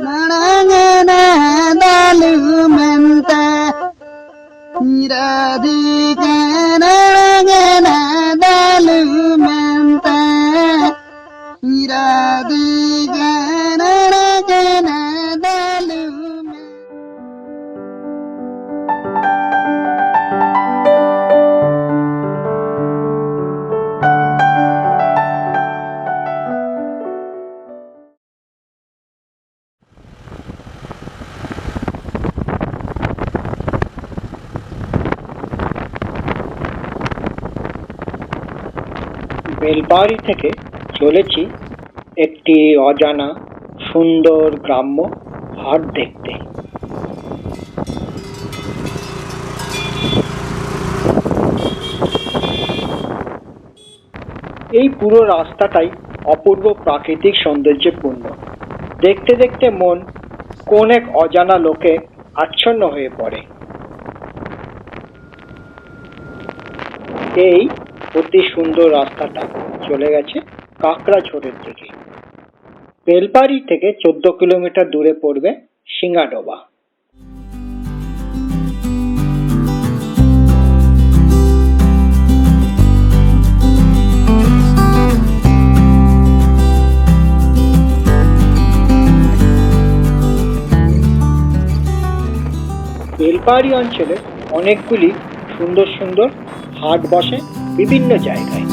Narangana dalumanta Radhika narangana dalumanta Radhika narangana dalumanta Belpahari থেকে চলেছি একটি অজানা সুন্দর গ্রাম্য হাট দেখতে। এই পুরো রাস্তাটাই অপূর্ব প্রাকৃতিক সৌন্দর্যে পূর্ণ। দেখতে দেখতে মন কোন এক অজানা লোকে আচ্ছন্ন হয়ে পড়ে। এই অতি সুন্দর রাস্তাটা চলে গেছে কাকড়াঝোড়ের দিকে। বেলপাহাড়ি থেকে 14 কিলোমিটার দূরে পড়বে সিঙ্গাডোবা। বেলপাহাড়ি অঞ্চলে অনেকগুলি সুন্দর সুন্দর হাট বসে বিভিন্ন জায়গায়।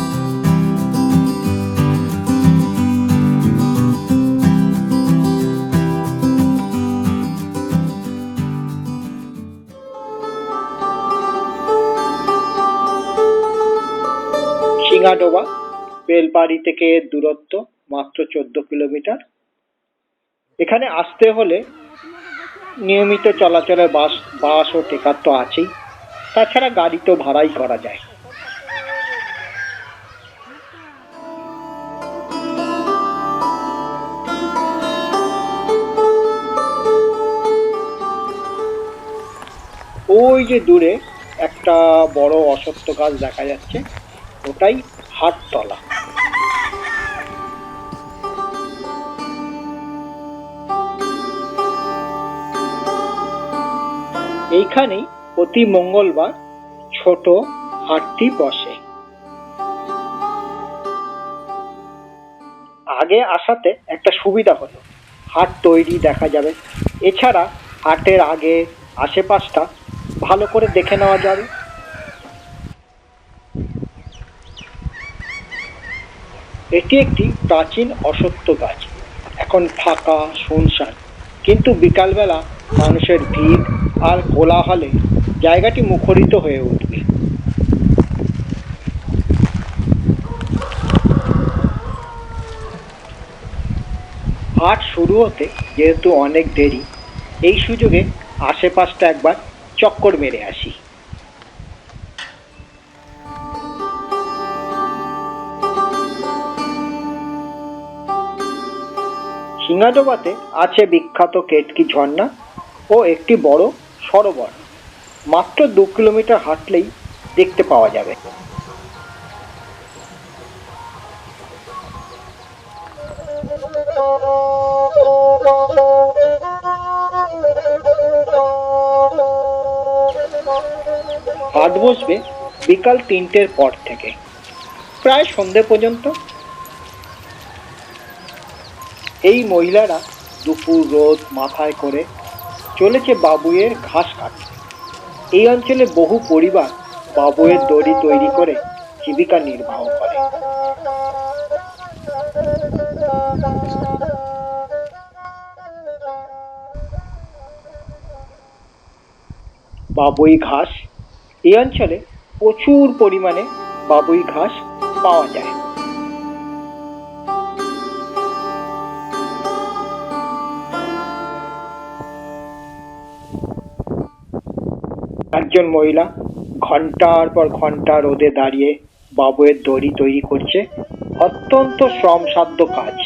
সিঙ্গাডোবা বেলপাহাড়ি থেকে দূরত্ব মাত্র 14 কিলোমিটার। এখানে আসতে হলে নিয়মিত চলাচলের বাস ও টেকার তো আছেই, তাছাড়া গাড়ি তো ভাড়াই করা যায়। ওই যে দূরে একটা বড় অশ্বত্থ গাছ দেখা যাচ্ছে, ওটাই হাটতলা। এইখানেই প্রতি মঙ্গলবার ছোট হাটটি বসে। আগে আসাতে একটা সুবিধা হলো, হাট তৈরি দেখা যাবে। এছাড়া হাটের আগে আশেপাশটা ভালো করে দেখে নেওয়া যাবে। এটি একটি প্রাচীন অশ্বত্থ গাছ, এখন ফাঁকা শুনশান, কিন্তু বিকালবেলা মানুষের ভিড় আর কোলাহলে জায়গাটি মুখরিত হয়ে উঠবে। হাট শুরু হতে যেহেতু অনেক দেরি, এই সুযোগে আশেপাশটা একবার চক্কর মেরে আসি। সিঙ্গাডোবাতে আছে বিখ্যাত কেতকি ঝর্ণা ও একটি বড় সরোবর। মাত্র 2 কিলোমিটার হাঁটলেই দেখতে পাওয়া যাবে। হাট বসবে বিকাল 3টের পর থেকে প্রায় সন্ধে পর্যন্ত। এই মহিলারা দুপুর রোদ মাথায় করে চলেছে বাবুইয়ের ঘাস কাটতে। এই অঞ্চলে বহু পরিবার বাবুইয়ের দড়ি তৈরি করে জীবিকা নির্বাহ করে। বাবুই ঘাস, এই অঞ্চলে প্রচুর পরিমাণে বাবুই ঘাস পাওয়া যায়। একজন মহিলা ঘন্টার পর ঘন্টা রোদে দাঁড়িয়ে বাবুইয়ের দড়ি তৈরি করছে, অত্যন্ত শ্রমসাধ্য কাজ।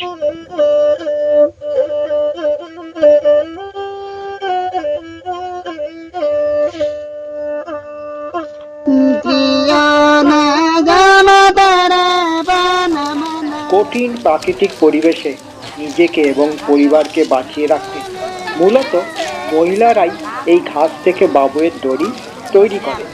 কঠিন প্রাকৃতিক পরিবেশে নিজেকে এবং পরিবারকে বাঁচিয়ে রাখতে মূলত মহিলারাই এই ঘাস থেকে বাবুয়ের দড়ি তৈরি করে।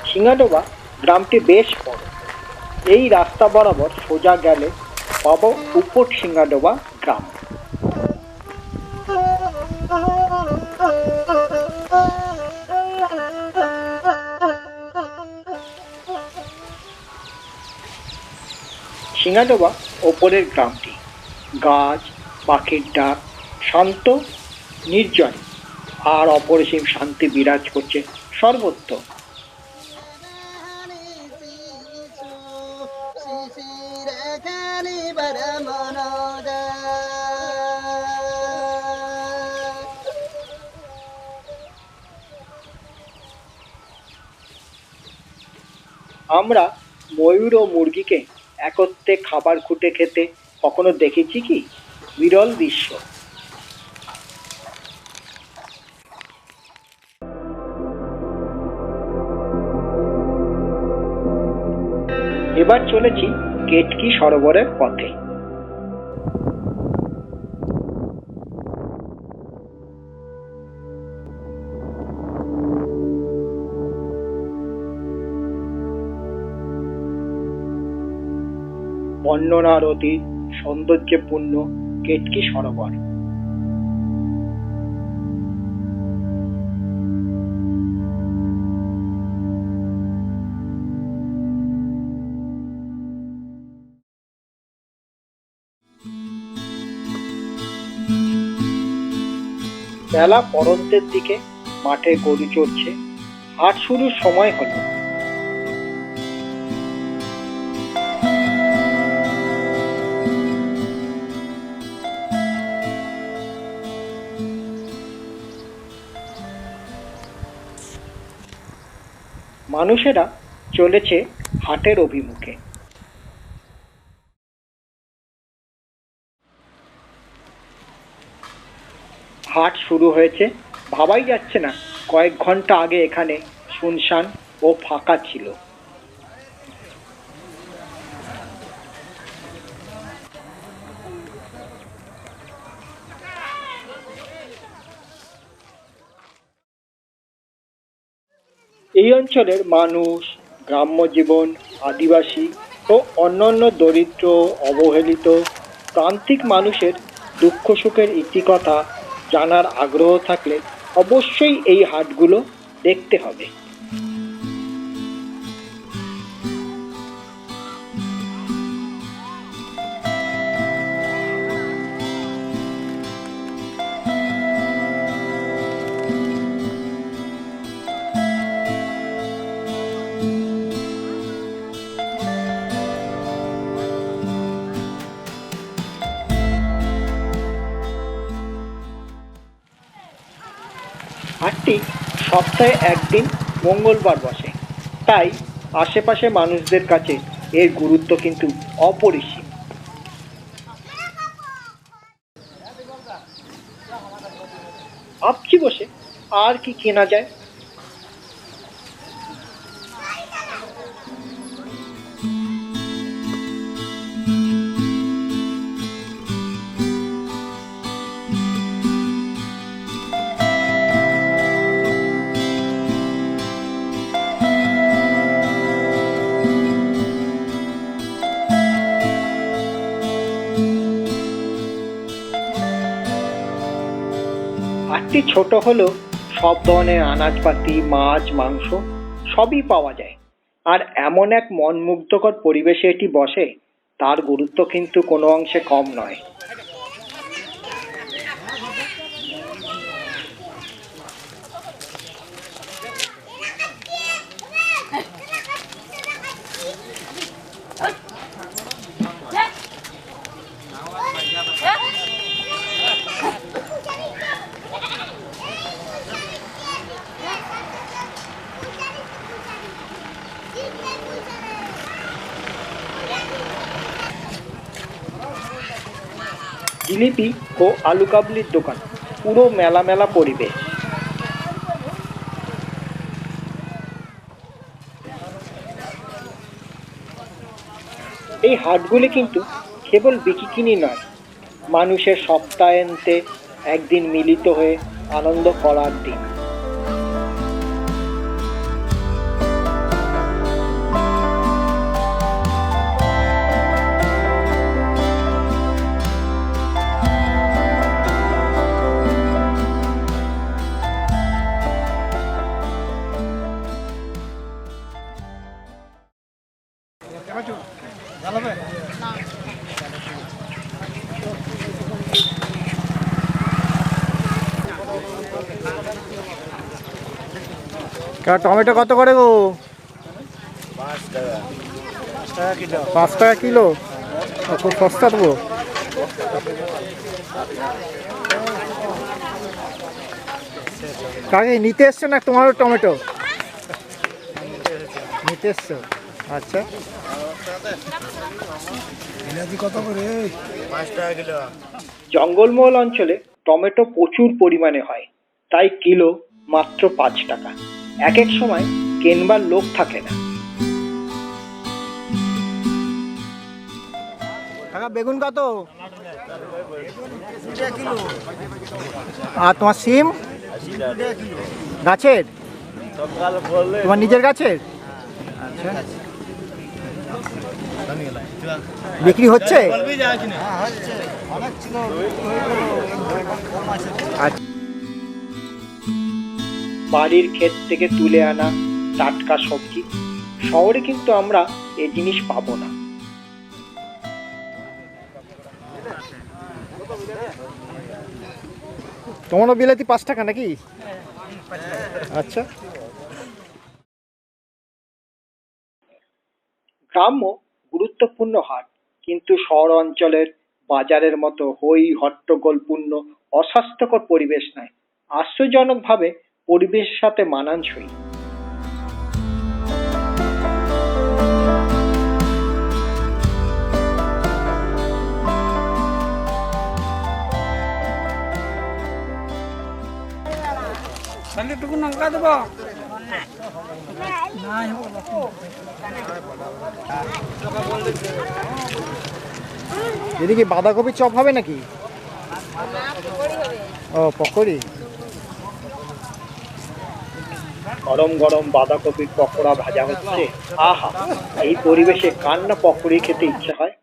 সিঙ্গাডোবা গ্রামটি বেশ বড়। এই রাস্তা বরাবর সোজা গেলে পাবো উপর সিঙ্গাডোবা গ্রাম। সিঙ্গাডোবা ওপরের গ্রামটি গাছ, পাখির ডাক, শান্ত, নির্জন আর অপরিসীম শান্তি বিরাজ করছে সর্বত্র। আমরা ময়ূর ও মুরগিকে একত্রে খাবার খুঁটে খেতে কখনো দেখেছি কি? বিরল দৃশ্য। এবার চলেছি কেতকি সরোবরের পথে। বর্ণনার অতীত সৌন্দর্যপূর্ণ কেতকি সরোবর। বেলা পড়ন্তের দিকে মাঠে গরু চড়ছে, হাট শুরুর সময় হলো। মানুষেরা চলেছে হাটের অভিমুখে। হাট শুরু হয়েছে, ভাবাই যাচ্ছে না কয়েক ঘন্টা আগে এখানে শুনশান ও ফাঁকা ছিল। এই অঞ্চলের মানুষ, গ্রাম্য জীবন, আদিবাসী ও অন্যান্য দরিদ্র, অবহেলিত, প্রান্তিক মানুষের দুঃখ সুখের ইতিকথা জানার আগ্রহ থাকলে অবশ্যই এই হাটগুলো দেখতে হবে। হাটটি সপ্তাহে একদিন মঙ্গলবার বসে, তাই আশেপাশে মানুষদের কাছে এর গুরুত্ব কিন্তু অপরিসীম। ভাবছি বসে আর কি কেনা যায়। হাটটি ছোট হলেও সব ধরনের আনাজপাতি, মাছ, মাংস সবই পাওয়া যায়। আর এমন এক মন মুগ্ধকর পরিবেশে এটি বসে, তার গুরুত্ব কিন্তু কোনো অংশে কম নয়। জিলিপি ও আলু কাবলির দোকান, পুরো মেলা মেলা পরিবেশ। এই হাটগুলি কিন্তু কেবল বিকিকিনি নয়, মানুষের সপ্তাহান্তে একদিন মিলিত হয়ে আনন্দ করার দিন। টমেটো কত করে গো? 5 টাকা কিলো। খুব সস্তা দেবো। কাকে নিতে এসছো না তোমারও টমেটো নিতে এসছো? আচ্ছা, কত করে? 5 টাকা কিলো। জঙ্গলমহল অঞ্চলে টমেটো প্রচুর পরিমাণে হয়, তাই কিলো মাত্র 5 টাকা। এক এক সময় কেনবার লোক থাকে না। বেগুন কত? আর তোমার সিম গাছের? তোমার নিজের গাছের? আচ্ছা, বিক্রি হচ্ছে? বাড়ির ক্ষেত থেকে তুলে আনা টাটকা সবজি, শহরে কিন্তু আমরা এই জিনিস পাবো না। তোমারও বিলাতি 5 টাকা নাকি? আচ্ছা, গ্রাম্য গুরুত্বপূর্ণ হাট, কিন্তু শহর অঞ্চলের বাজারের মতো হই হট্টগোলপূর্ণ অস্বাস্থ্যকর পরিবেশ নয়, আশ্চর্যজনকভাবে পরিবেশের সাথে মানানসই। এদিকে বাঁধাকপি চপ হবে নাকি? ও, পকোড়ি। গরম গরম বাঁধাকপির পকোড়া ভাজা হচ্ছে। আহা, এই পরিবেশে কার না পকোড়ি খেতে ইচ্ছে হয়।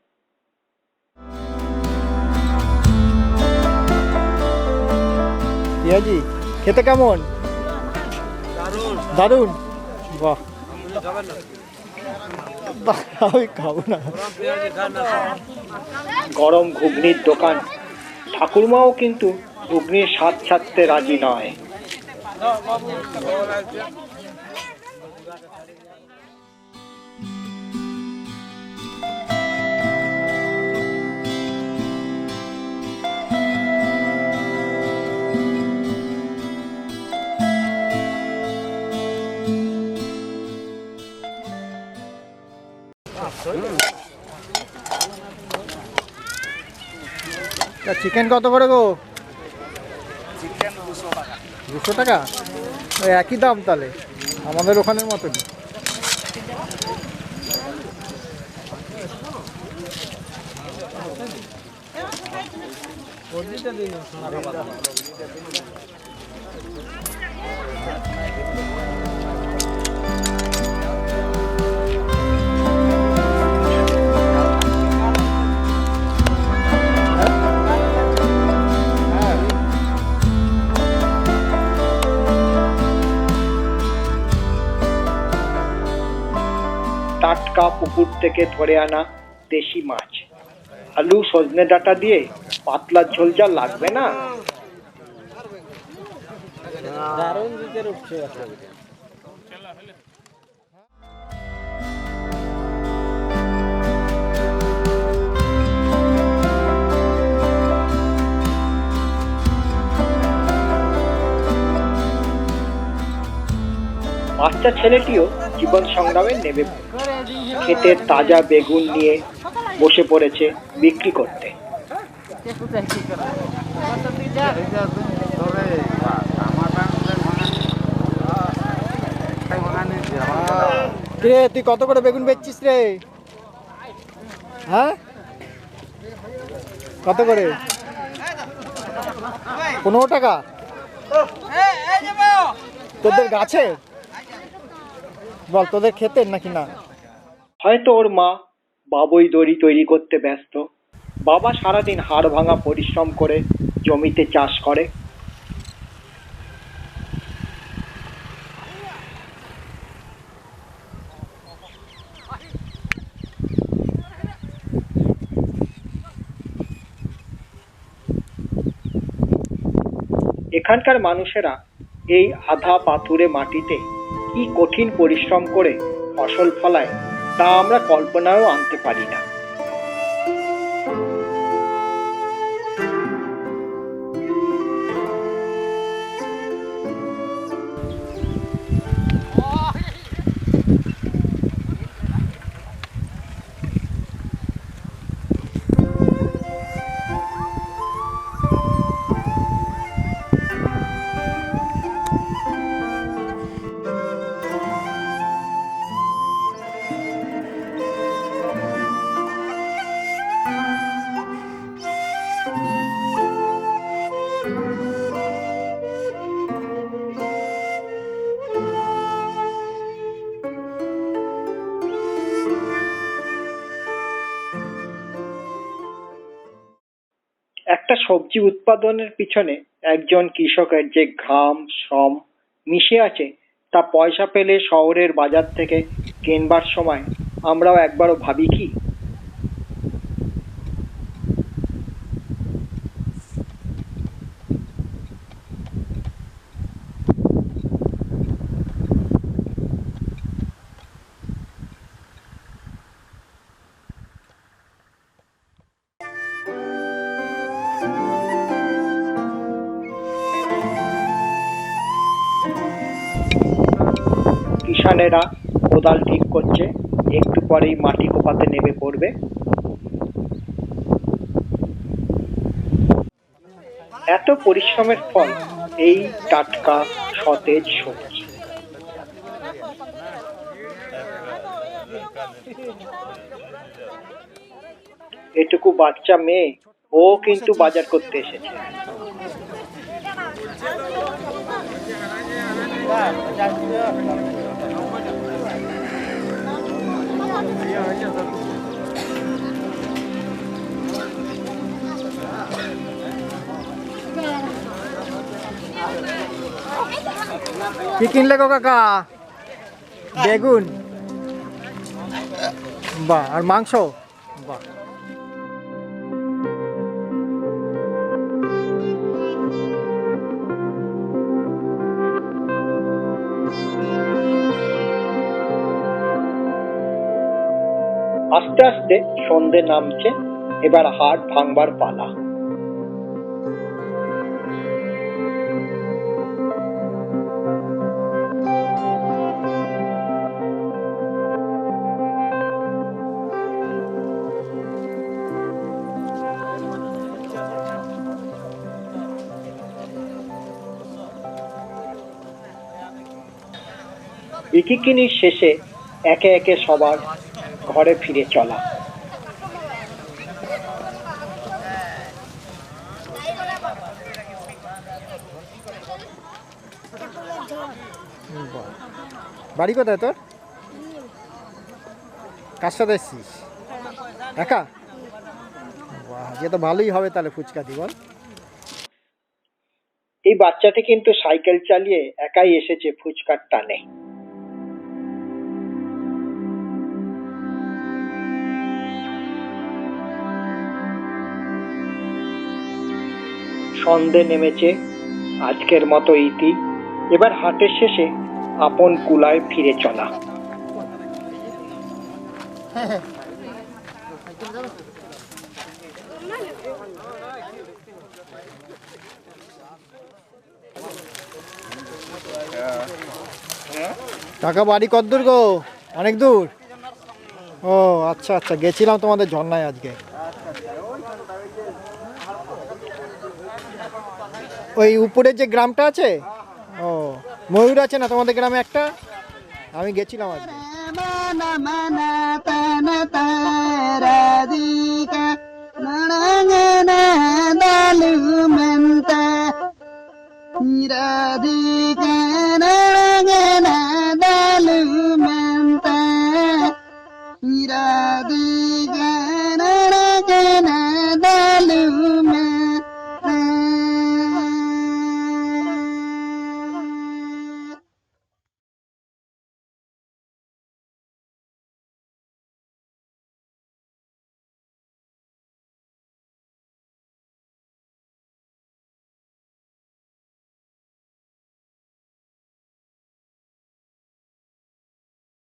পিয়াজি খেতে কেমন? দারুন। বাহ, আমি খাবো না। গরম ঘুগনির দোকান, ঠাকুরমাও কিন্তু ঘুগনির স্বাদ ছাড়তে রাজি নয়। চিকেন কত করে গো? চিকেন 200 টাকা। 200 টাকা? ওই একই দাম তাহলে, আমাদের ওখানের মতনই। টাটকা পুকুর থেকে ধরে আনা দেশি মাছ, আলু সজনে ডাঁটা দিয়ে পাতলা ঝোল যা লাগবে না। বাচ্চা ছেলেটিও জীবন সংগ্রামে নেমে ক্ষেতের তাজা বেগুন নিয়ে বসে পড়েছে বিক্রি করতে। রে, তুই কত করে বেগুন বেচছিস রে? হ্যাঁ কত করে? 15 টাকা তোদের গাছে? বল তোদের ক্ষেতের নাকি না? হয়তো ওর মা বাবুই দড়ি তৈরি করতে ব্যস্ত, বাবা সারাদিন হাড় ভাঙা পরিশ্রম করে জমিতে চাষ করে। এখানকার মানুষেরা এই আধা পাথুরে মাটিতে কি কঠিন পরিশ্রম করে ফসল ফলায় তা আমরা কল্পনায়ও আনতে পারি না। একটা সবজি উৎপাদনের পিছনে একজন কৃষকের যে ঘাম শ্রম মিশে আছে তা পয়সা পেলে শহরের বাজার থেকে কেনবার সময় আমরাও একবারও ভাবি কি? কিষানেরা কোদাল ঠিক করছে, একটু পরেই মাটি কোপাতে নেমে পড়বে। এত পরিশ্রমের ফল এই টাটকা সতেজ সবজি। এটুকু বাচ্চা মেয়ে ও কিন্তু বাজার করতে এসেছে। কি কিনলে গো কাকা? বেগুন, বাহ, আর মাংস, বাহ। আস্তে আস্তে সন্ধে নামছে, এবার হাট ভাঙবার পালা। বিকিকিনির শেষে একে একে সবার ঘরে ফিরে চলা। বাড়ি কোথায় তোর? কার সাথে এসছিস? একা? বাহ, যে তো ভালোই হবে তাহলে ফুচকা দি বল। এই বাচ্চাটি কিন্তু সাইকেল চালিয়ে একাই এসেছে ফুচকার টানে। সন্ধে নেমেছে, আজকের মতো ইতি। এবার হাটের শেষে আপন কুলায় ফিরে চলা। কাকা বাড়ি কত দূর গো? অনেক দূর? ও আচ্ছা আচ্ছা, গেছিলাম তোমাদের ঝর্ণায় আজকে। ওই উপরের যে গ্রামটা আছে, ও ময়ূর আছে না তোমাদের গ্রামে একটা? আমি গেছিলাম আজকে।